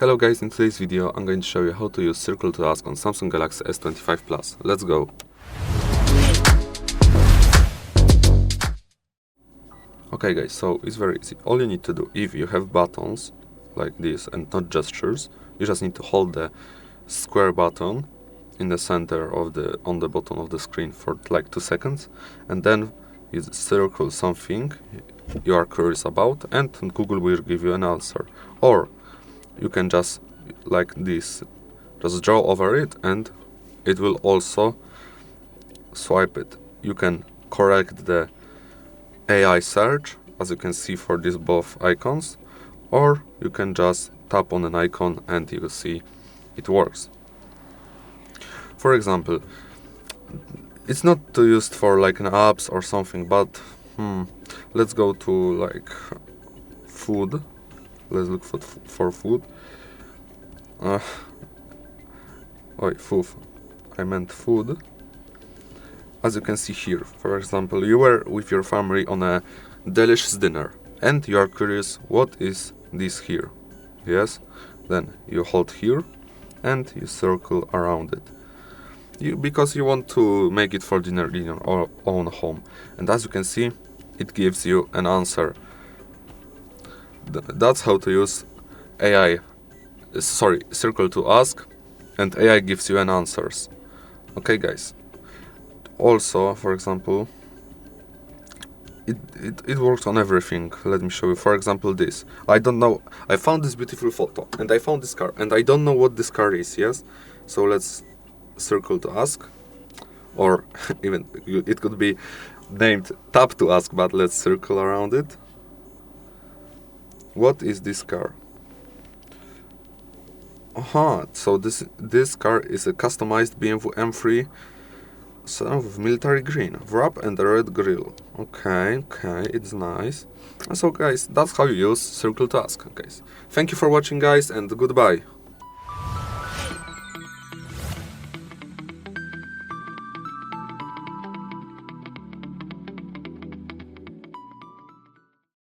Hello guys, in today's video I'm going to show you how to use Circle to Ask on Samsung Galaxy S25 Plus. Let's go! Okay guys, so it's very easy. All you need to do, if you have buttons like this and not gestures, you just need to hold the square button in the center of on the bottom of the screen for like 2 seconds, and then you circle something you are curious about and Google will give you an answer. Or you can just, like this, just draw over it and it will also swipe it. You can correct the AI search, as you can see for these both icons, or you can just tap on an icon and you will see it works. For example, it's not used for like an apps or something, but let's go to like food. Let's look for food. Food. I meant food. As you can see here, for example, you were with your family on a delicious dinner and you are curious, what is this here? Yes? Then you hold here and you circle around it. Because you want to make it for dinner in your own home. And as you can see, it gives you an answer. That's how to use Circle to Ask, and AI gives you an answers. Okay guys. Also, for example, it works on everything. Let me show you. For example, this. I don't know. I found this beautiful photo and I found this car and I don't know what this car is. Yes. So let's Circle to Ask, or even it could be named Tap to Ask, but let's circle around it. What is this car? So this car is a customized BMW M3 with military green wrap and a red grille. Okay, it's nice. So guys, that's how you use Circle to Ask. Guys, thank you for watching guys, and goodbye.